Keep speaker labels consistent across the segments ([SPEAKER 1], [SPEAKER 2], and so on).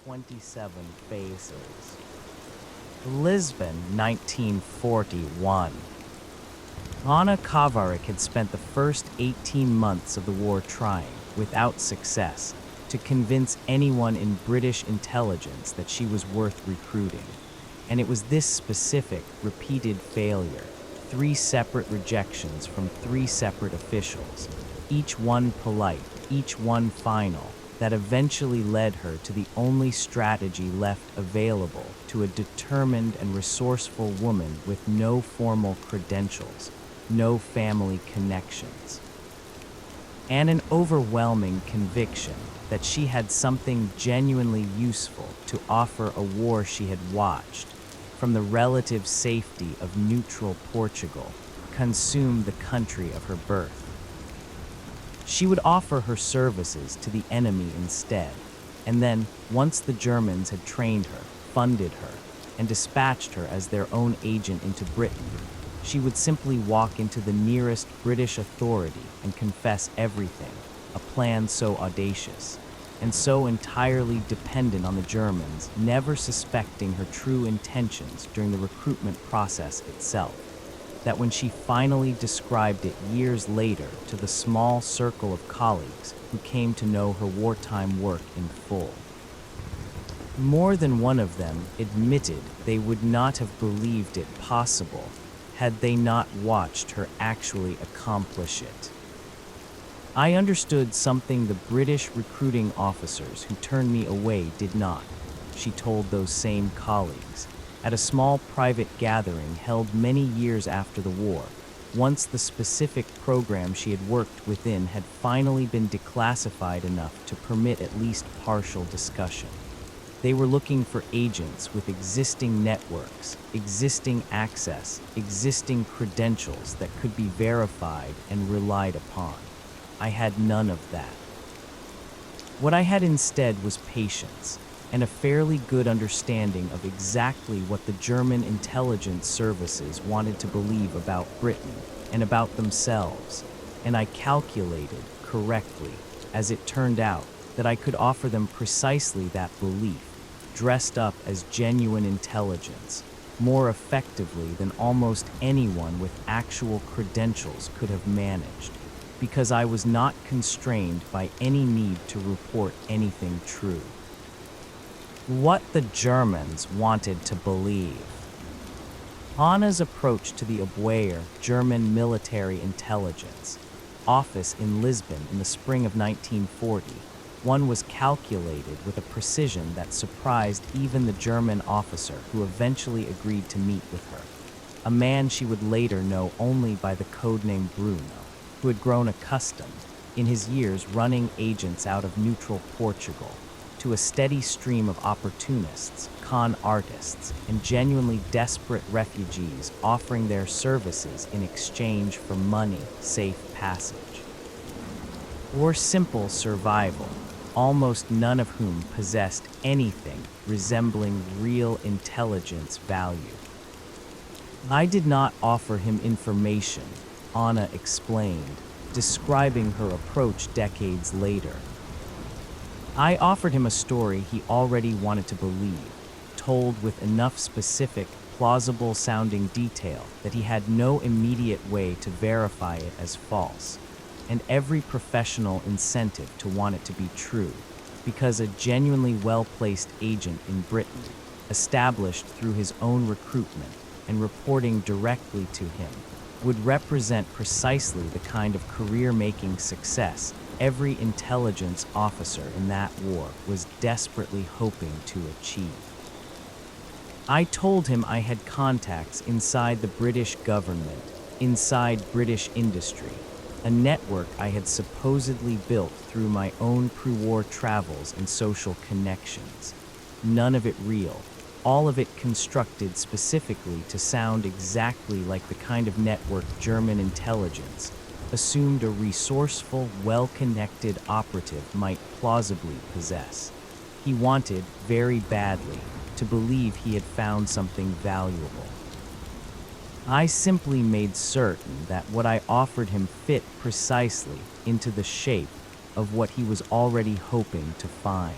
[SPEAKER 1] 27 Phases. Lisbon, 1941. Anna Kavarik had spent the first 18 months of the war trying, without success, to convince anyone in British intelligence that she was worth recruiting. And it was this specific, repeated failure, 3 separate rejections from 3 separate officials, each one polite, each one final, that eventually led her to the only strategy left available to a determined and resourceful woman with no formal credentials, no family connections, and an overwhelming conviction that she had something genuinely useful to offer a war she had watched, from the relative safety of neutral Portugal, consume the country of her birth. She would offer her services to the enemy instead, and then, once the Germans had trained her, funded her, and dispatched her as their own agent into Britain, she would simply walk into the nearest British authority and confess everything, a plan so audacious, and so entirely dependent on the Germans, never suspecting her true intentions during the recruitment process itself, that when she finally described it years later to the small circle of colleagues who came to know her wartime work in full, more than one of them admitted they would not have believed it possible had they not watched her actually accomplish it. I understood something the British recruiting officers who turned me away did not, she told those same colleagues, at a small private gathering held many years after the war, once the specific program she had worked within had finally been declassified enough to permit at least partial discussion. They were looking for agents with existing networks, existing access, existing credentials that could be verified and relied upon. I had none of that. What I had instead was patience, and a fairly good understanding of exactly what the German intelligence services wanted to believe about Britain and about themselves, and I calculated correctly, as it turned out, that I could offer them precisely that belief, dressed up as genuine intelligence, more effectively than almost anyone with actual credentials could have managed, because I was not constrained by any need to report anything true. What the Germans wanted to believe. Anna's approach to the Abwehr German military intelligence office in Lisbon in the spring of 1940, one was calculated with a precision that surprised even the German officer who eventually agreed to meet with her, a man she would later know only by the codename Bruno, who had grown accustomed, in his years running agents out of neutral Portugal, to a steady stream of opportunists, con artists, and genuinely desperate refugees offering their services in exchange for money, safe passage, or simple survival, almost none of whom possessed anything resembling real intelligence value. I did not offer him information, Anna explained, describing her approach decades later. I offered him a story he already wanted to believe, told with enough specific, plausible-sounding detail that he had no immediate way to verify it as false, and every professional incentive to want it to be true, because a genuinely well-placed agent in Britain, established through his own recruitment and reporting directly to him, would represent precisely the kind of career-making success every intelligence officer in that war was desperately hoping to achieve. I told him I had contacts inside the British government, inside British industry, a network I had supposedly built through my own pre-war travels and social connections. None of it real, all of it constructed specifically to sound exactly like the kind of network German intelligence assumed a resourceful, well-connected operative might plausibly possess. He wanted, very badly, to believe he had found something valuable. I simply made certain that what I offered him fit precisely into the shape of what he was already hoping to find.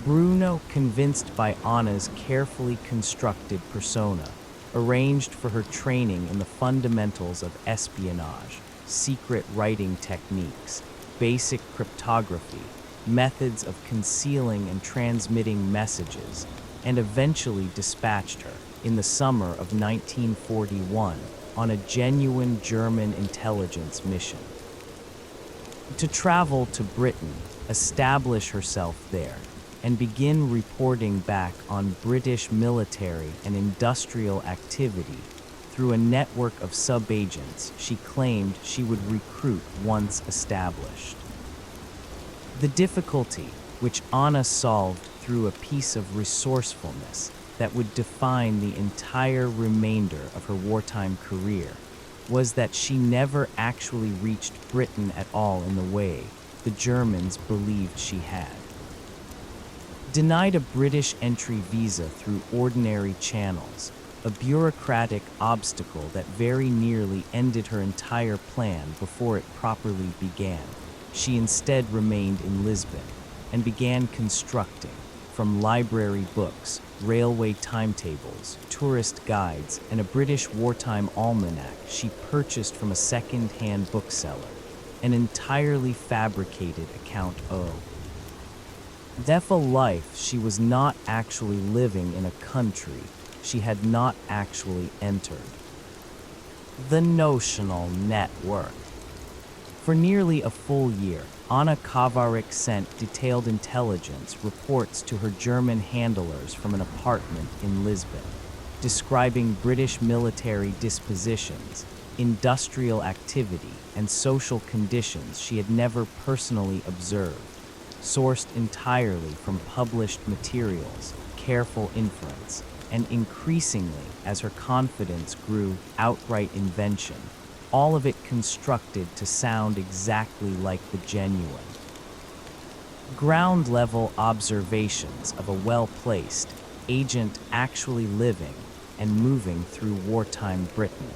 [SPEAKER 1] Bruno, convinced by Anna's carefully constructed persona, arranged for her training in the fundamentals of espionage, secret writing techniques, basic cryptography, methods of concealing and transmitting messages, and eventually dispatched her, in the summer of 1941, on a genuine German intelligence mission. To travel to Britain, establish herself there, and begin reporting back on British military and industrial activity through a network of sub-agents she claimed she would recruit once established. The difficulty, which Anna solved through a piece of resourcefulness that would define the entire remainder of her wartime career, was that she never actually reached Britain at all in the way the Germans believed she had. Denied a British entry visa through ordinary channels, a bureaucratic obstacle that very nearly ended her entire plan before it properly began, she instead remained in Lisbon and began constructing, from library books, railway timetables, tourist guides, and a British wartime almanac she purchased from a second-hand bookseller, an entirely fabricated account of a life she was not actually living in a country she had not actually entered. The notional network. For nearly a full year, Anna Kovarik sent detailed intelligence reports to her German handlers from an apartment in Lisbon, describing British military dispositions, industrial activity, and social conditions she had never personally observed, sourced entirely from published materials, careful inference, and increasingly, as her confidence grew, outright invention, all of it constructed to sound exactly like the genuine. Ground-level observations of a well-placed agent actually living and moving through wartime Britain.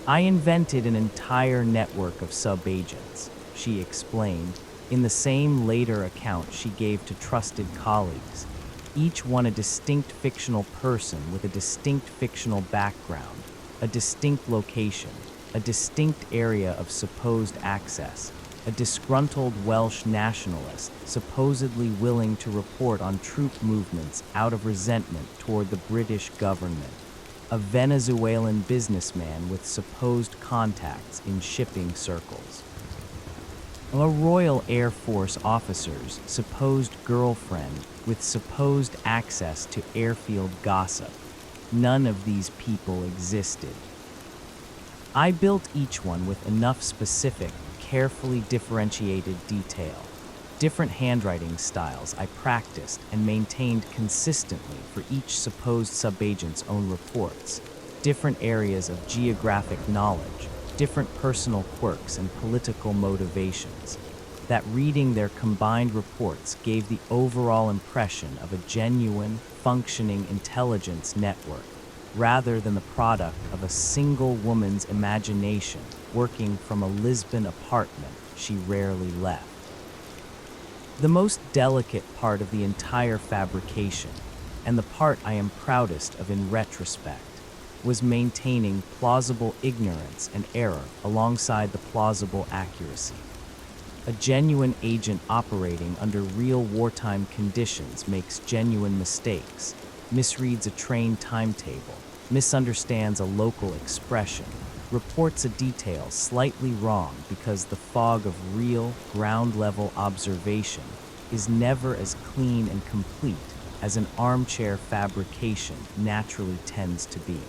[SPEAKER 1] I invented an entire network of sub-agents, she explained, in the same later account she gave to trusted colleagues, each one a distinct fictional person with a distinct fictional background, a distinct location, a distinct area of supposed access, a disgruntled Welsh nationalist supposedly willing to report on troop movements out of resentment toward the British government, a Venezuelan businessman with supposed contacts in shipping circles, a Royal Air Force officer's supposed girlfriend with supposed access to airfield gossip. None of these people existed. I built each one with enough specific, carefully differentiated detail. Different handwriting styles I practiced and maintained consistently for each supposed subagent's own reports. Different areas of geographic knowledge, different personal quirks and political motivations. That reading their combined reports gave the overall impression of a genuine, functioning intelligence network, rather than the product of a single woman's imagination working from a Lisbon apartment she rarely left. The most delicate part of the entire fabrication, and the part I am proudest of in retrospect, was maintaining plausible ignorance and error alongside the plausible accuracy. A genuine agent operating under real wartime conditions makes genuine mistakes, misreads a train timetable, misunderstands a local expression, reports a detail slightly wrong because the fog of real, ground-level observation is never as clean and complete as an armchair fabrication naturally tends to be.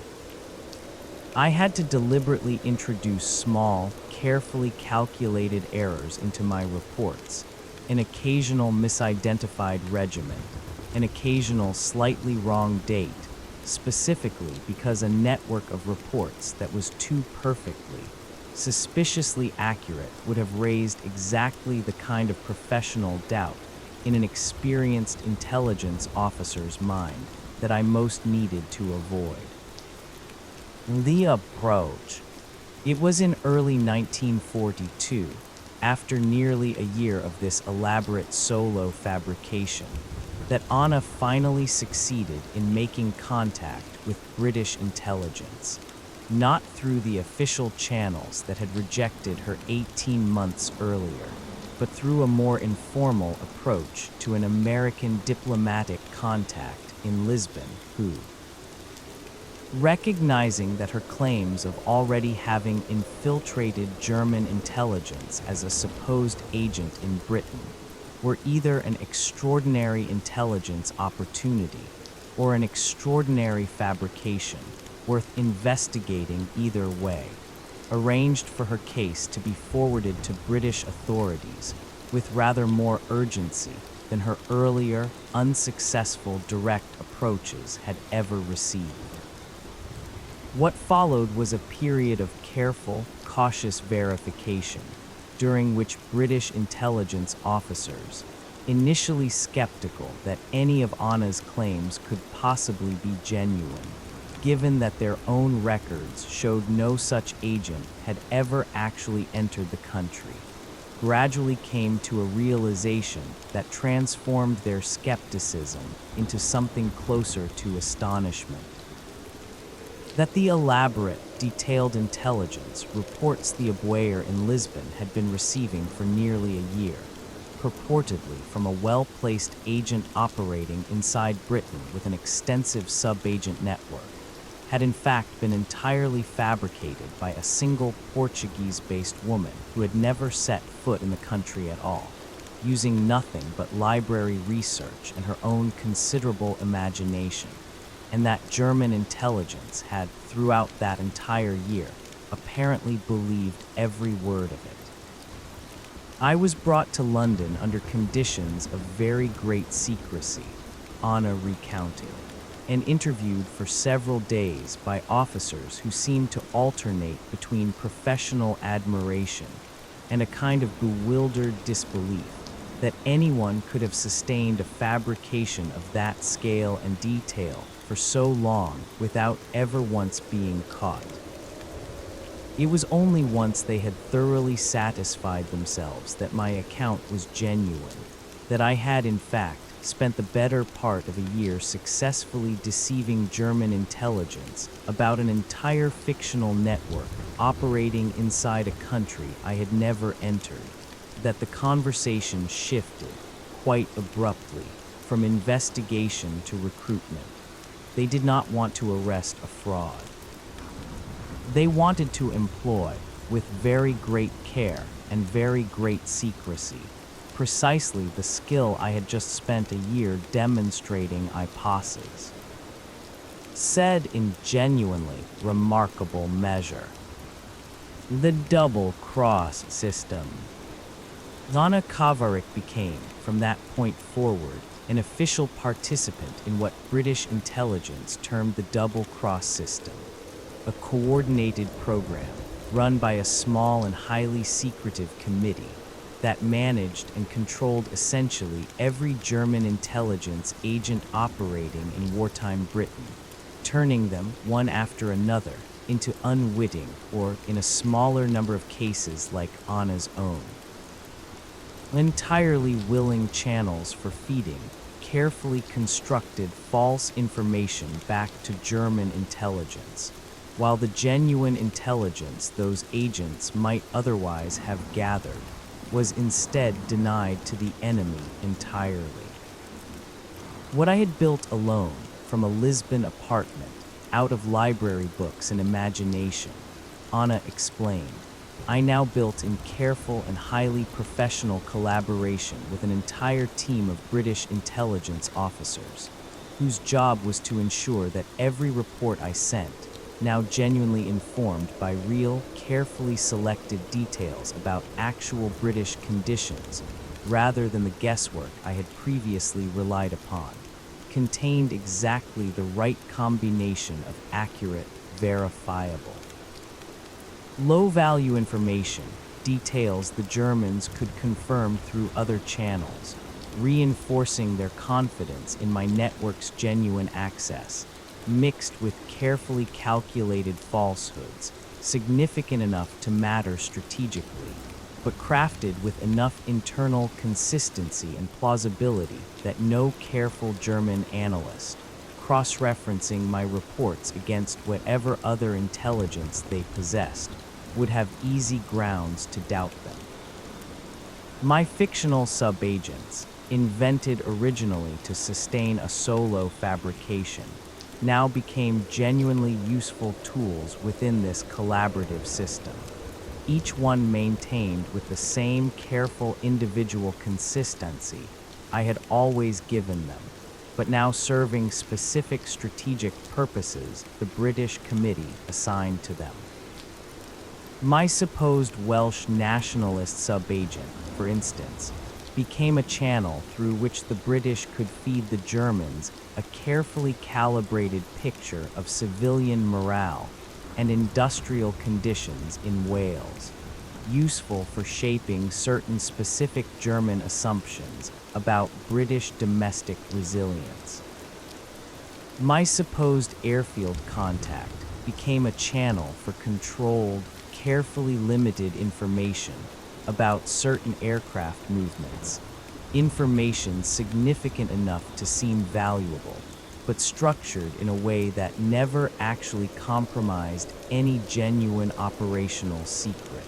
[SPEAKER 1] I had to deliberately introduce small, carefully calculated errors into my reports, an occasional misidentified regiment, an occasional slightly wrong date, specifically because a network of reports that was too perfectly, suspiciously accurate would have raised exactly the kind of professional doubt in an experienced intelligence officer's mind that I most needed to avoid. The approach. It was in early 1942, after nearly a year of this elaborate solo fabrication, that Anna finally succeeded in making contact with British intelligence, not through the official channels that had rejected her 18 months earlier, but through a more informal approach to an American diplomatic contact in Lisbon who, recognizing that her claims of already having infiltrated German intelligence as a supposed agent in Britain were either an extraordinary intelligence opportunity or an extraordinary fabrication worth investigating either way, arranged for her case to be forwarded to British authorities with rather more urgency than her earlier, unsuccessful direct approaches had ever received. What followed was a period of careful, cautious verification, during which British intelligence officers, initially skeptical that any of Anna's claims could possibly be genuine, given that their own records showed no such agent had ever actually entered the country, gradually came to a realization that transformed their skepticism into something closer to astonishment. That the elaborate, detailed intelligence reports the Abueir in Lisbon had been receiving for nearly a year, purportedly from a well-placed agent operating inside Britain with an extensive sub-agent network, had in fact been entirely fabricated by a single Portuguese-based woman who had never set foot in the country at all, using nothing but library research and her own considerable imagination, and that German intelligence had, throughout that entire year, apparently believed every word of it. I was brought to London under conditions of very great secrecy, Anna recounted, and interviewed for several days by officers who seemed to alternate between professional admiration and a kind of bewildered disbelief that anyone could have sustained a fabrication of that scale and detail for so long without ever once being caught. It was only once they had thoroughly satisfied themselves that my account was genuine, that I had in fact spent the better part of a year successfully deceiving German intelligence about an entire fictional network operating inside a country I had never entered, that the conversation shifted, quite abruptly, from investigation to recruitment. They did not want to arrest a fraud. They wanted to employ, with very great care and very great secrecy, precisely the skill I had just spent a year demonstrating I possess. Said in genuinely remarkable measure. The double-cross system. Lana Kavarik became, from that point forward, an official participant in what British intelligence termed the double-cross system, a coordinated program run by a small and highly secretive committee that managed and controlled essentially every German intelligence agent operating in wartime Britain, turning them, one after another, into unwitting or, in a smaller number of cases like Anna's own, entirely willing channels for feeding carefully constructed false information back to German intelligence, while the genuine intelligence those agents might otherwise have gathered was instead denied to the enemy entirely. What I had built alone from a Lisbon apartment, out of library books and imagination, Anna explained, I now built in careful and highly professional collaboration with an entire team of British intelligence officers, whose job was to ensure that every report I sent, now genuinely informed by real, carefully selected details about actual British conditions, rather than the guesswork I had previously relied upon, contained exactly the right combination of accurate, verifiable, low-value information, details the Germans could confirm through other channels, reinforcing their confidence in my network's genuine access, mixed with carefully calculated falsehoods, significant enough to matter strategically, but crafted with enough internal consistency and plausibility that no careful German analyst, cross-referencing my reports against whatever other intelligence they possessed, would have easy grounds to doubt them. My fictional sub-agents, invented originally to sustain a solo fabrication, now became genuinely useful tools within this collaborative system, each one maintained with the same careful individual consistency I had always given them, but now serving specific strategic purposes the British committee assigned to them. My supposed Welsh nationalist sub-agent, for instance, became a channel through which the British could feed the Germans a carefully calibrated picture of civilian morale and industrial conditions in Wales, useful for shaping certain specific German assumptions about British domestic resilience. My supposed airfield contact became a channel for controlled, carefully limited information about certain aircraft movements, information significant enough to seem valuable, but structured in a way that never actually compromised any genuine operational secret.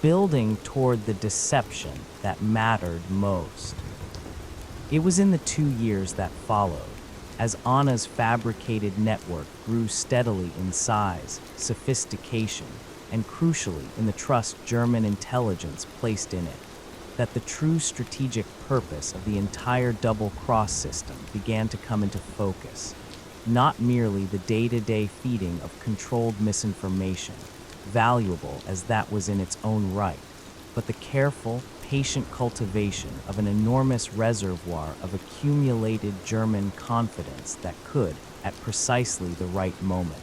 [SPEAKER 1] Building toward the deception that mattered most. It was in the 2 years that followed, as Anna's fabricated network grew steadily in size, sophistication, and crucially in the trust German intelligence placed in it, that the true strategic purpose of the entire double-cross system began to come into focus, not merely the day-to-day feeding of controlled misinformation, valuable as that was in its own right, but the careful, patient cultivation of an enormous reservoir of accumulated German confidence that could, at precisely the right moment,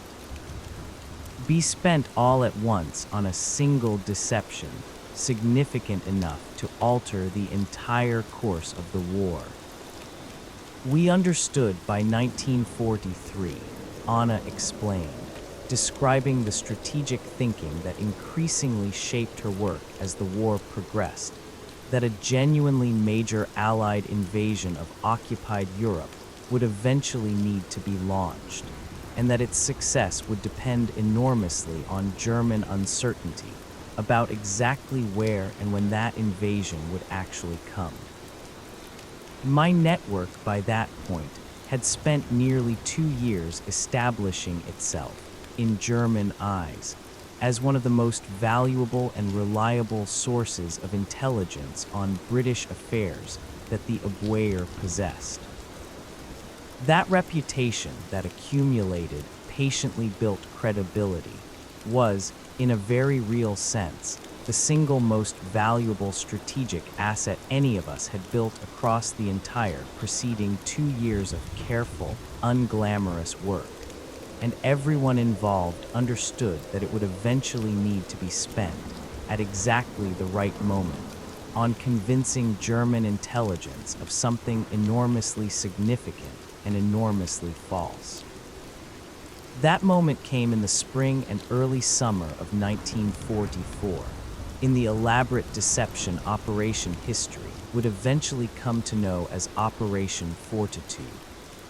[SPEAKER 1] be spent all at once on a single deception significant enough to alter the entire course of the war. We understood by 1943, Anna explained, describing the strategic thinking that increasingly shaped her work as the war progressed, that a genuinely major Allied invasion of occupied Europe would eventually need to be launched, and that its success would depend enormously on German uncertainty about exactly where and when that invasion would actually come. My network by that point had spent nearly 2 years establishing itself, in German eyes, as one of the most valuable and reliable sources of intelligence on British affairs that the Abwehr possessed. That reputation that accumulated, patiently built credibility was, in a very real sense, the single most valuable strategic asset any of us had built across the entire preceding 2 years of careful, unglamorous work, and everyone involved understood that it would eventually need to be spent, at exactly the right moment, on convincing German intelligence of something enormously significant and enormously false. That moment came in the spring and early summer of 1944, in the elaborate deception Operation History would eventually come to know as Operation Fortitude,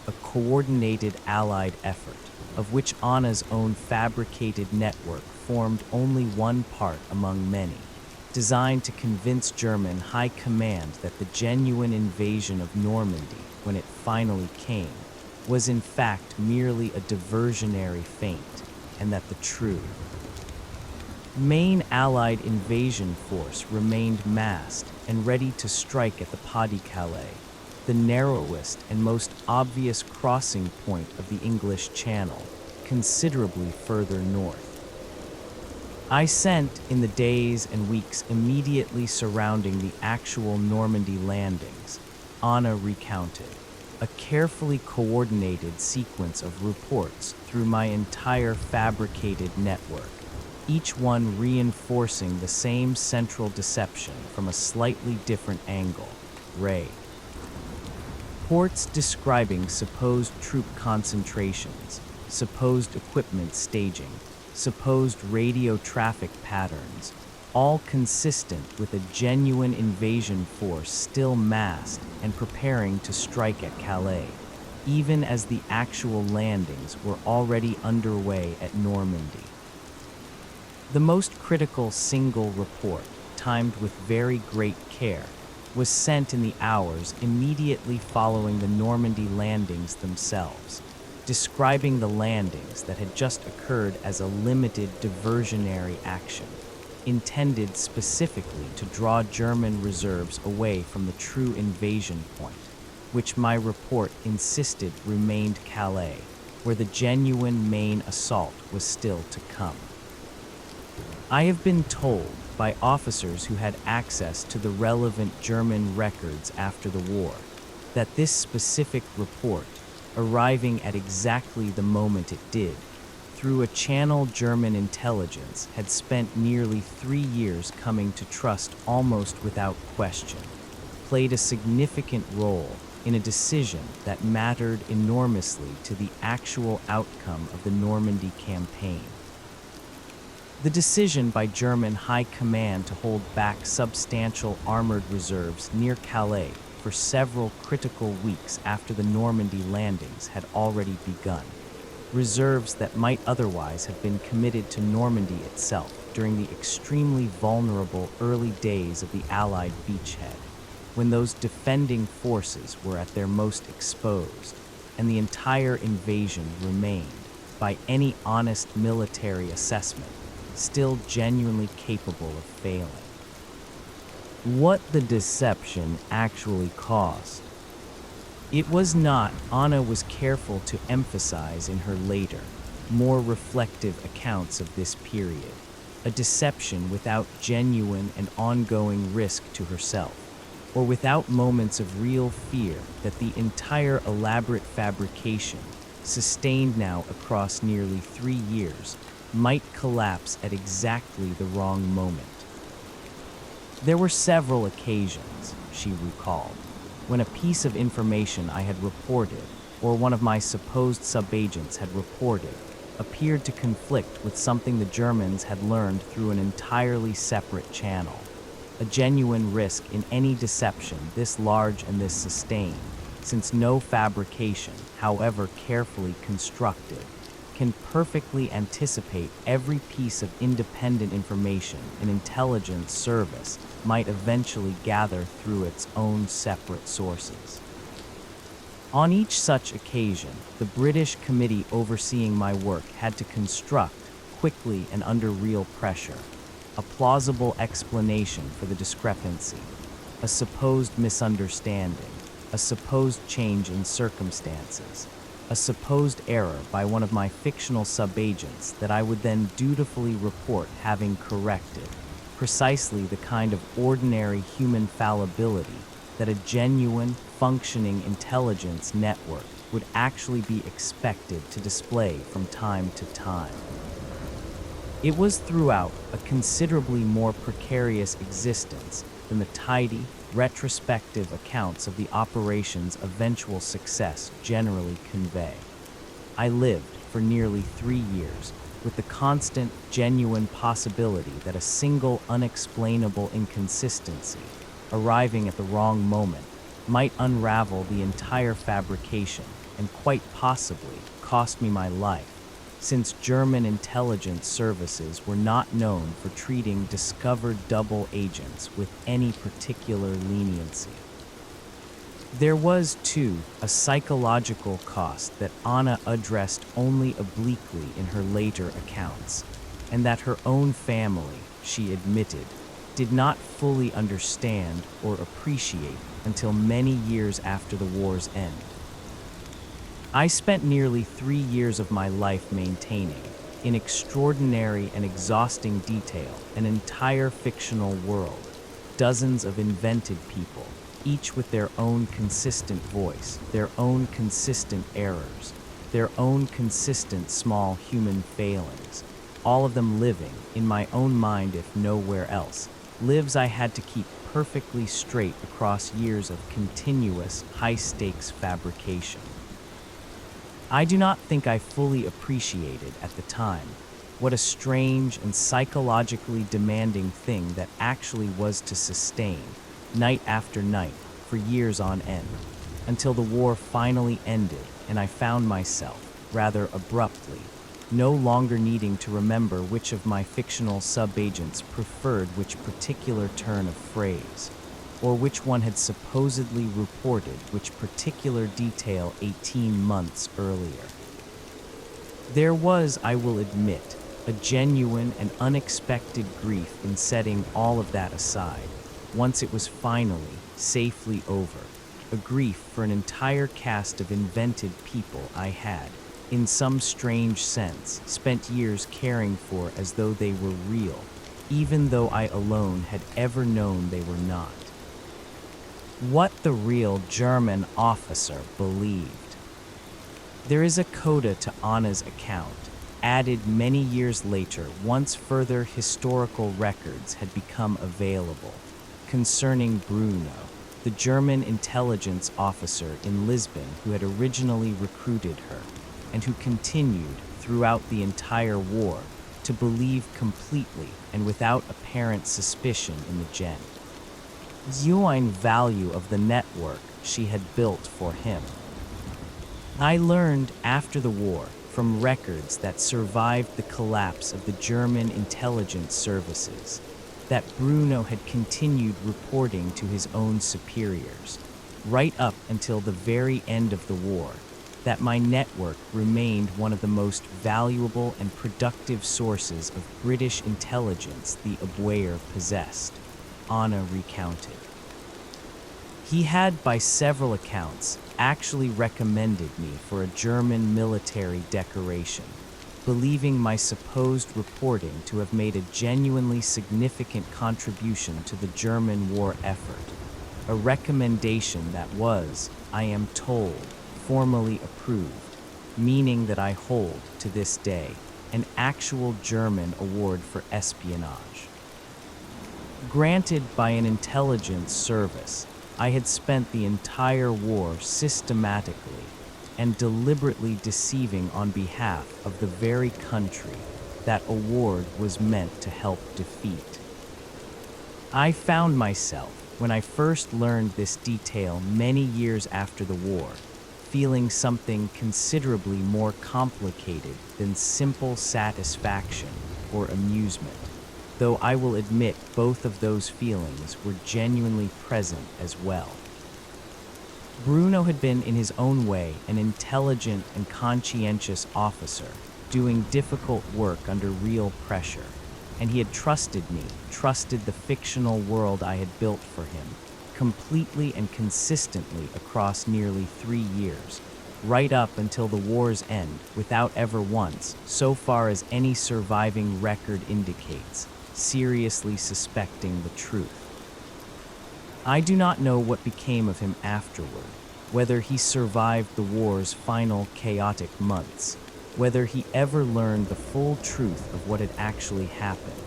[SPEAKER 1] a coordinated Allied effort, of which Anna's own fabricated network formed only one part among many, designed to convince German high command that the genuine invasion of Normandy, when it finally came, was in fact merely a diversionary feint, and that the true main Allied invasion force remained massed and ready to strike at the Pas-de-Calais, the narrowest and most obvious crossing point of the English Channel, considerably further north. I sent, in the days and weeks immediately surrounding the actual Normandy landings, Anna recounted, a carefully coordinated sequence of reports through my entire fabricated network, each one reinforcing the same central deception from a slightly different angle, Ray. Reports describing supposed troop concentrations, supposed equipment staging, supposed radio traffic patterns, all consistent with a genuine invasion force still massed and preparing to strike at Calais, even as the actual landings were already underway at Normandy. The most critical single report, timed with very great care, was sent in the hours immediately following the Normandy landings themselves, describing the landings that had just occurred as a limited diversionary action, intended specifically to draw German reserves away from the true invasion point, which my report insisted remained Calais, where the genuine main assault was still to come. I have been told by officers who had access to the relevant German records after the war that this specific report, arriving at exactly the moment it did, through a channel German intelligence had spent nearly 3 years coming to trust almost without question, played a significant role in a decision that mattered enormously to the actual outcome of the Normandy campaign. The decision by German High Command to hold back substantial armored reserves near Calais for several critical weeks after the Normandy landings had already begun, reserves that might otherwise have been committed to Normandy itself during the extremely vulnerable early days of the Allied beachhead, when those defending forces were at their most exposed, and the entire invasion remained, by any honest military assessment, still genuinely capable of failing. What the deception actually cost. It was not, Anna was careful to emphasize in her later, more reflective accounts of this period, a deception without genuine and ongoing risk to herself, or without moments of real fear that the entire elaborate fabrication, sustained now across nearly 3 years, might collapse at exactly the wrong moment. There were several occasions, she recalled, when a piece of information I had reported, or one of my supposed subagents had reported, appeared to conflict with something the Germans had learned through an entirely separate channel. A genuine risk in any deception this large and this sustained, since no fabrication, however carefully constructed, can perfectly anticipate every piece of independent information an intelligence service might eventually gather through its own separate sources. On each such occasion, the British committee overseeing my work had to construct, quickly and under real pressure, a plausible explanation for the discrepancy, a supposed misunderstanding, a supposed change in circumstances, a supposed error by one of my fictional subagents that I would then dutifully report having corrected, precisely the kind of ordinary human fallibility that a genuine, functioning intelligence network would actually be expected to display from time to time. It was throughout a considerably more precarious existence than the tidy, retrospective accounts of the operation's eventual success generally convey. I lived for nearly 3 years with the constant, genuine possibility that a single unexplainable inconsistency, arriving at the wrong moment, might unravel the entire fabrication and quite possibly cost me my life, since German intelligence services were not known for treating discovered double agents with any particular leniency. There was, too, a psychological cost that Anna addressed only obliquely in her later accounts, and that her own family, she admitted, did not fully understand or appreciate until many years after the war's end. I spent nearly 3 years of my life maintaining, in extraordinary and exhausting detail, an entire fictional world, dozens of invented people, each with their own consistent voice, their own consistent errors, their own consistent small human failings, all of them living, in my own mind if nowhere else, lives I had to keep perfectly straight across years of continuous, high-stakes fabrication. I do not think I fully appreciated at the time What a strange and psychologically demanding thing that actually was to sustain, night after night, for years on end, until the war finally ended and I found myself, rather abruptly, no longer needing to remember which of my fictional sub-agents preferred which particular turn of phrase, or which one had supposedly reported which particular detail 18 months earlier. There was, I will admit, a genuine and unexpected grief in setting all of that aside, once it was finally, safely over. A grief for an entire cast of invented people I had, in some strange sense, spent years caring for as though they were real, even though I alone had ever known they were not. What the real German officer believed. There is a coda to Anna's account, added many years later once further historical records had become available, concerning Bruno, the German intelligence officer in Lisbon who had originally recruited her, and who continued, throughout the entire war, to believe completely and without apparent suspicion in the genuine value of the network she had built for him. I learned after the war, from records that survived the collapse of the German intelligence services, that Bruno had continued reporting to his own superiors, right up until the very end of the war, that my network remained one of the most valuable and productive sources of British intelligence the Abwehr possessed, Anna recounted. He had, by several accounts, actually recommended me for a German military decoration, believing my supposed reporting to have made a genuinely significant contribution to the German war effort, a recommendation that was, I am told, formally approved, meaning that I hold, to this day, an actual German award for espionage. Granted by an intelligence service, I had spent the entire war systematically and deliberately deceiving on behalf of the very country that award was meant to help defeat. I found myself, when I first learned this detail many years after the war, feeling something considerably more complicated than simple satisfaction or amusement, though I will admit both of those feelings were genuinely present as well. Bruno had been in his own way an intelligent and conscientious officer, doing difficult work under real pressure, and he had trusted me, trusted the fictional world I had built for him, completely and consistently across nearly 3 years, right up until the war's end, without ever once, so far as any surviving record indicates, seriously suspecting the truth. I do not know what became of him afterward, whether he survived the war's final chaotic months, whether he ever learned the full truth of what had actually happened,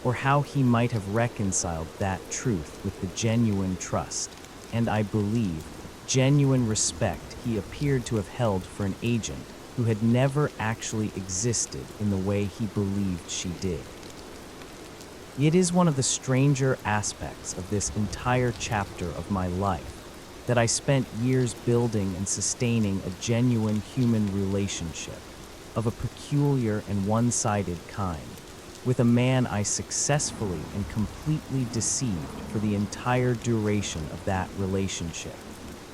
[SPEAKER 1] or how he might have reconciled that truth with the genuine trust, and I believe, genuine respect he appeared to have held for an agent who had never actually existed in the way he believed she did. It is one of the stranger aspects of this entire chapter of my life that I spent years building and sustaining a genuine human relationship of a peculiar and one-sided kind with a man I successfully and completely deceived for the entire duration of that relationship,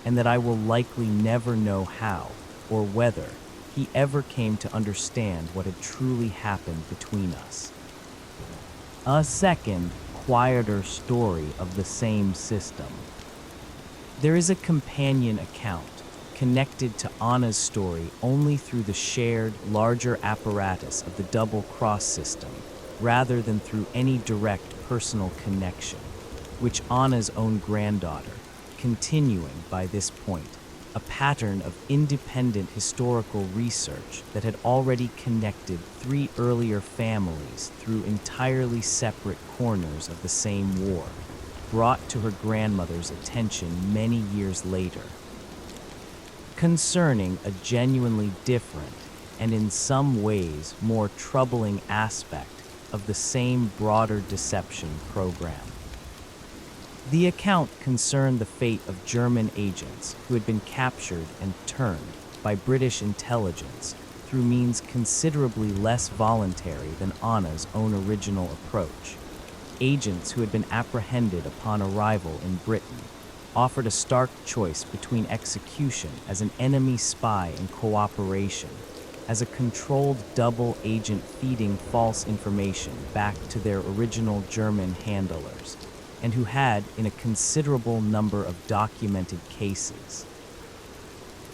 [SPEAKER 1] and that I will likely never know how or whether he ever came to understand what had truly happened between us. A second, quieter story of the same system. There is a companion account connected to Anna's story only through the shared, larger apparatus of the double-cross system, rather than through any direct personal connection, which Anna's own granddaughter, continuing by this point, a pattern of independent historical research that had already connected 3 earlier families through entirely separate corners of the same war, brought to her grandmother's attention many years later. Concerning a genuinely different, and in some ways more troubling aspect of the same broader deception program. The account concerned the fate of German agents who had been captured and turned by British intelligence through means considerably less voluntary than Anna's own original approach. Agents who had been apprehended upon arrival in Britain offered a stark choice between execution as an enemy spy and cooperation, as a controlled double agent feeding false information back to their original German handlers, and who had, in a considerable number of documented cases,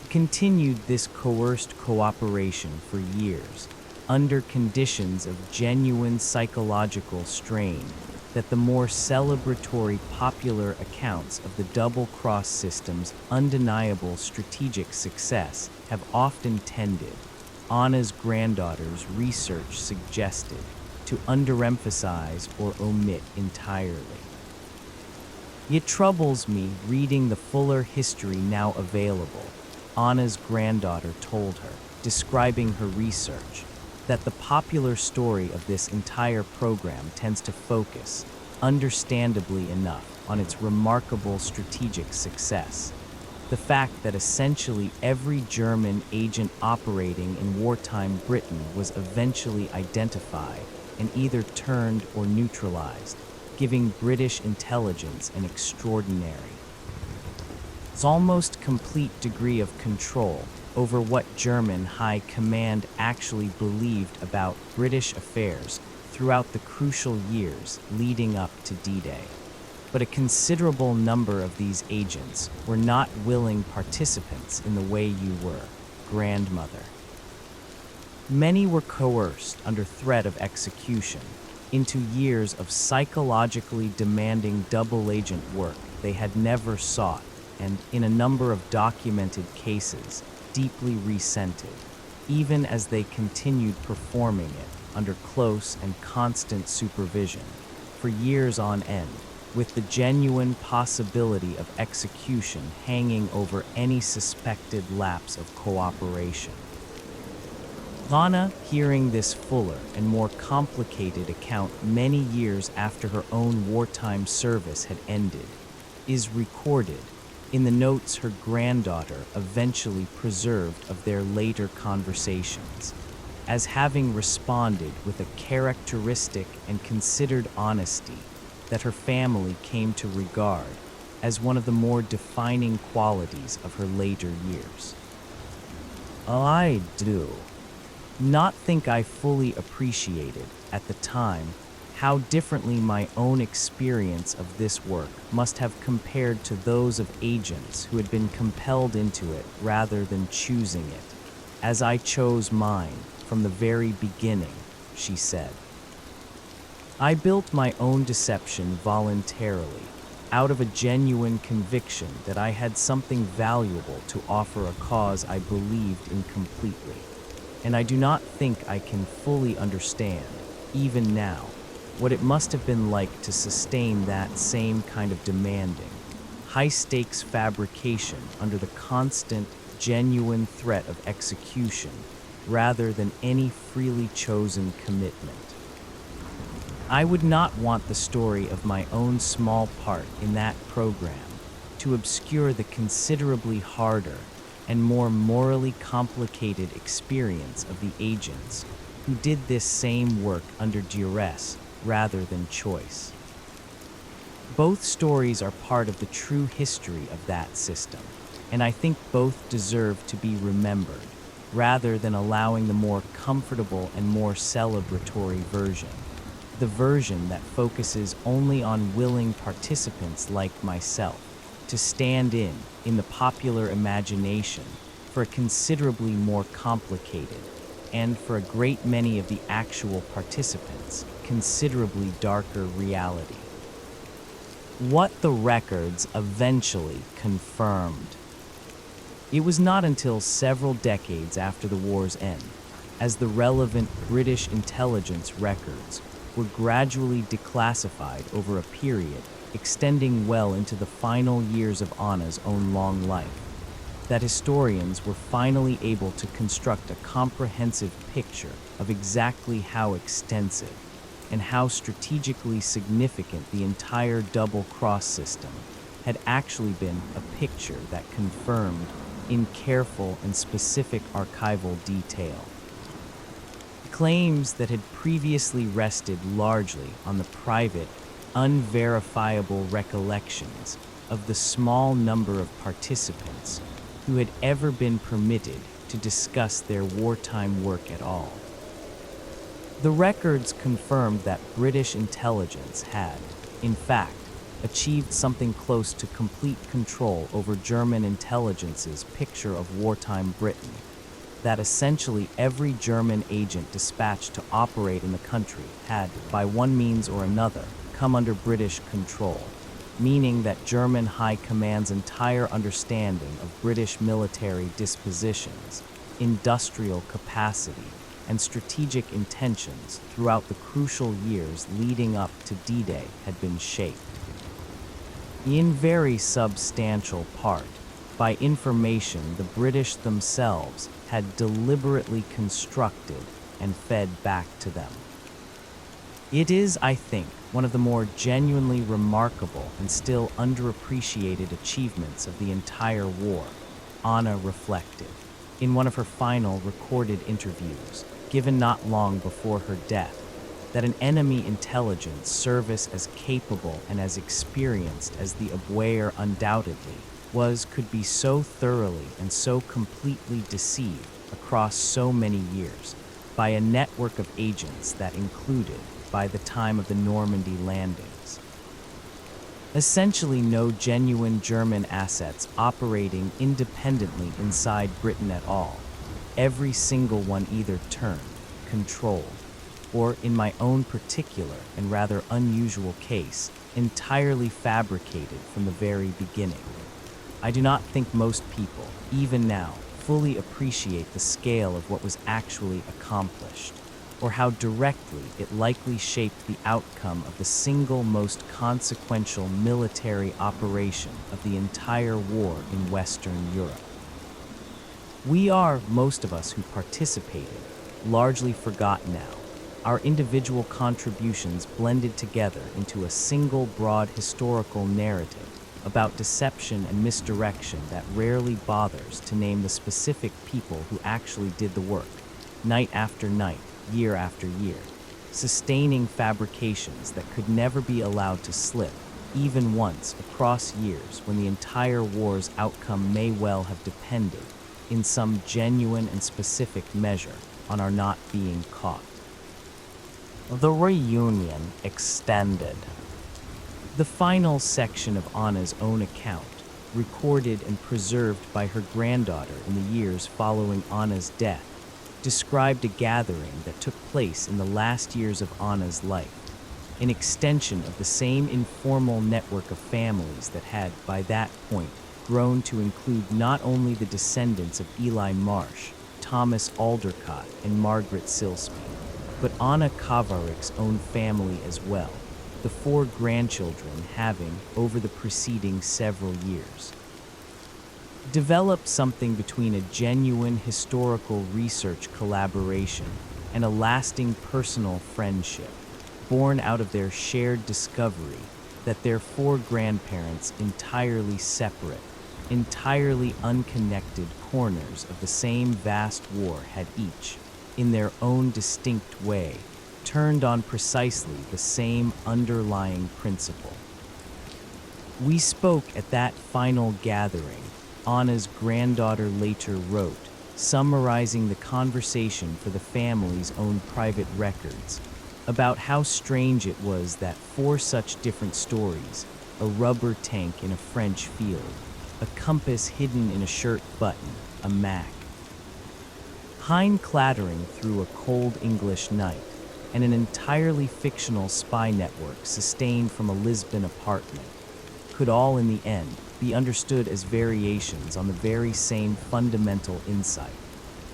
[SPEAKER 1] continued this coerced cooperation for years, under conditions of genuine psychological strain that the more celebratory popular accounts of the double-cross system's undeniable strategic success have often tended, Anna's granddaughter's research suggested, to underemphasize or omit entirely. It troubles me reading the fuller history now available, Anna's granddaughter told her, describing her research, that the popular story of this entire program tends to focus, understandably enough, on its remarkable strategic success. The fact that essentially every German agent operating in wartime Britain was eventually identified and either turned or neutralized, giving British intelligence an extraordinary, almost complete degree of control over what German high command actually believed about British affairs throughout the crucial years leading up to D-Day. But a considerable number of these agents were not willing participants in the way you were, grandmother. Many were coerced under threat of execution into years of psychologically demanding double agent work they had never sought and, in a number of documented cases, deeply resented, even as they continued performing it under close and constant supervision for years on end, with the genuine possibility of execution hanging over any suspected lapse of cooperation. Lana, hearing this fuller and more complicated account many years after her own wartime service had ended, is recorded in the notes her granddaughter eventually preserved of their later conversations, as having responded with a characteristic and considered honesty that her family came to regard as one of the more defining qualities of her later years. I do not think I fully appreciated, at the time, how differently my own experience of this work must have compared to those of agents who had been compelled into it rather than choosing it, as I chose mine from the very beginning, she said. I built my own deception voluntarily, out of a genuine conviction that I had something valuable to offer a cause I believed in completely, and I do not think I can fully understand, even now, what it must have been like to sustain that same kind of demanding, high-stakes fabrication under the constant, genuine threat of execution, rather than any freely chosen commitment. I would not want the story of my own small part in that program to obscure the considerably harder and more morally complicated experience of the agents who did this same work under duress rather than choice. Both stories are part of the true history of that system, and I think both deserve to be remembered, rather than allowing the more comfortable and more celebratory version, the version that focuses only on willing participants like myself to stand in the popular imagination, for a considerably more complicated, and for a great many of the actual participants, considerably darker reality. What the records eventually confirmed. It was not until several decades after the war's end, as the relevant British intelligence records were gradually declassified over a period extending well into the final years of Anna's own long life, that historians were finally able to construct a comprehensive picture of exactly how extensive and how strategically significant the entire double-cross system had actually been, a picture that confirmed in careful and specific archival detail claims that had previously rested largely on the private, unverifiable recollections of the small number of participants who had ever been permitted to discuss their wartime work at all. The records confirmed that British intelligence had, in fact, achieved something close to complete control over German intelligence's picture of wartime Britain, that essentially every German agent dispatched to operate in the country had, by one means or another, come under British control, meaning that German High Command's entire understanding of British military dispositions, industrial capacity, and strategic intentions throughout the crucial years leading up to D-Day had been shaped, in very substantial part, by information the British themselves had deliberately constructed and fed back to them. It is, I think, one of the more genuinely remarkable and still underappreciated achievements of the entire war, Anna reflected, in one of her final recorded interviews, given not long before her death, that an enemy intelligence service as capable and as experienced as the Abwehr undoubtedly could be so thoroughly and so completely deceived across so many years by a network of agents that included, by the time of the Normandy landings, essentially no genuine German assets operating independently inside Britain at all, every single one either turned, controlled, or, in my own particular and rather unusual case, entirely fabricated from the very beginning. I do not think most people, even now, fully appreciate the scale of what was actually accomplished, or how directly it likely shaped the outcome of the single most consequential military operation of the entire war in Western Europe. We are, most of us who participated, largely forgotten now, our individual contributions blended together into a single broad historical narrative about deception and misdirection that rarely bothers to name the specific people who actually did the work, night after night, year after year, sustaining fabrications that could never be allowed to slip, even once across years when the entire war's outcome may well have depended, in some genuine and specific measure, on our not being caught. The reunion extended. The final section of Anna's own account, recorded and preserved by her granddaughter in the years following Anna's death, described a gathering that took place in the last years of Anna's life, an extension of the same informal network of families that had, by that point, grown to include not only the descendants of Eli Marsh, Thomas Aldercott, and Margaret Silsby, but Anna Kavarik's own family as well, the 4 grandchildren having, over the preceding several years, developed something between a genuine historical research collaboration and a lasting personal friendship, born out of their shared discovery that their 4 grandparents, entirely separate, entirely unconnected corners of the same vast war, had each, in their own distinct way, turned on precisely the same underlying principle. We spoke at that final gathering, Anna's granddaughter later wrote, summarizing the conversation for the family's own private records, about how strange it was that 4 such different stories, a rubber tank in a French field, a compass hidden in a shirt button, a Mac, hind clattering through a cold English night, and an entirely fictional spy network sustained from a Lisbon apartment, could all in the end be understood as variations on the very same fundamental insight,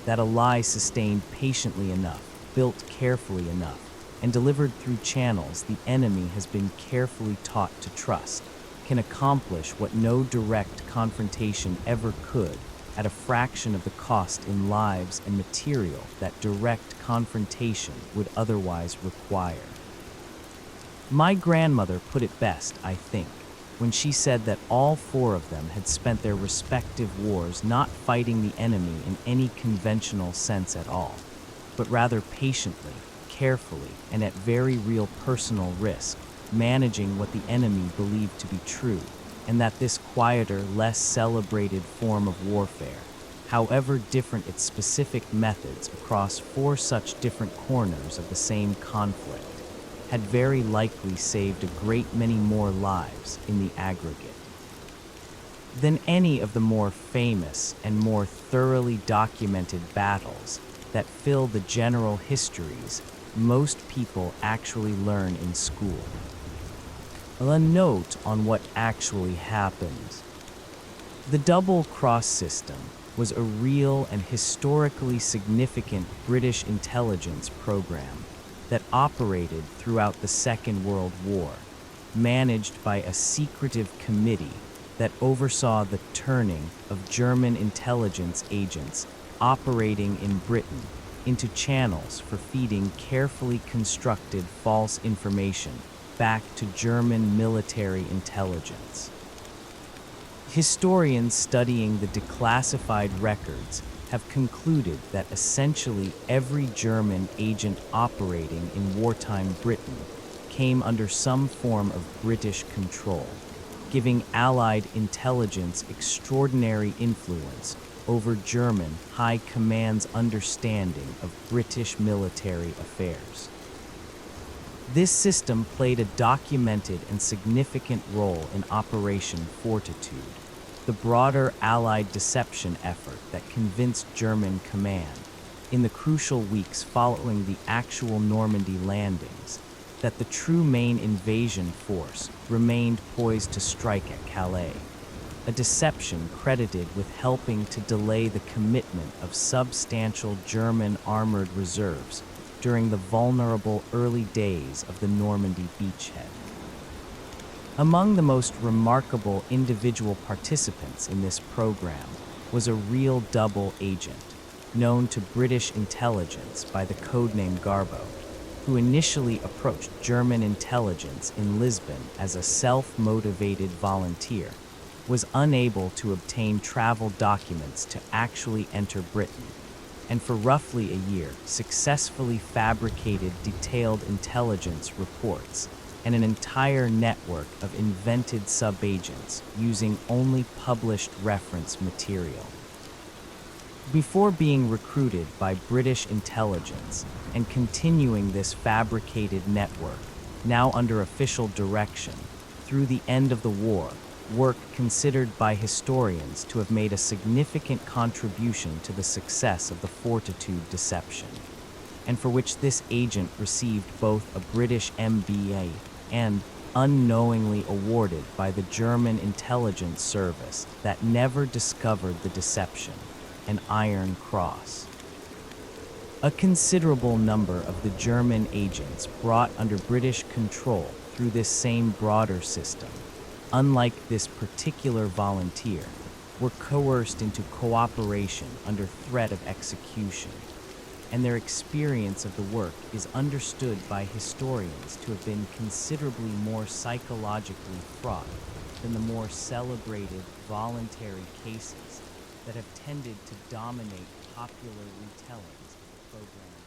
[SPEAKER 1] that a lie sustained patiently enough, built carefully enough, and delivered through channels the enemy has been carefully taught to trust, can accomplish what no direct confrontation ever could, at a fraction of the cost in lives and material that direct confrontation would otherwise require. My grandmother put it best, I think, when she said that all four of them had spent their respective wars not fighting the enemy in any conventional sense at all, but rather patiently, carefully, and at very real personal risk, managing what the enemy believed to be true, and that this quieter, less celebrated form of warfare, however different its specific methods across four such different corners of the same conflict, had very likely saved a great many more lives in the aggregate than any of the more famous and more thoroughly documented battles that fill the general histories most people actually learn in school. A note on what actually happened. The double cross system was a real and historically significant British intelligence program that operated throughout the Second World War, managed by a secretive committee that oversaw the turning of German intelligence agents operating in Britain into channels for feeding carefully constructed false information back to German military intelligence. Historians studying the declassified records have concluded that essentially every German agent operating in wartime Britain came under some form of British control, giving Allied intelligence extraordinary influence over German High Command's understanding of British military affairs. This system played a documented and significant role in Operation Fortitude, the broader Allied deception effort that convinced German command, in the crucial weeks following the actual Normandy landings, that the true main invasion force remained poised to strike at Calais, a deception credited with helping to delay the commitment of substantial German armored reserves during the vulnerable early days of the Normandy beachhead. Among the most remarkable individual participants in this program was a real double agent, known to British intelligence by the codename Garbo, who initially approached German intelligence in Lisbon as a self-motivated volunteer, was unable to obtain travel documents to actually enter Britain, and for roughly a year successfully fabricated detailed intelligence reports and an entire network of invented sub-agents using only published reference material. Before being recruited by British intelligence and continuing this fabricated network, now under official direction, through the end of the war, work considered by historians to have made a significant contribution to the success of the Fortitude deception, and for which this agent received both a British MBA and, unknowingly awarded by the German intelligence service that never discovered the deception, an Iron Cross. A considerable number of the German agents brought under British control through this same broader system, unlike this particular volunteer, were coerced into cooperation under threat of execution, and their experience of the work is understood by historians to have been considerably more psychologically fraught than the more celebrated voluntary cases that have tended to dominate popular retellings of the program.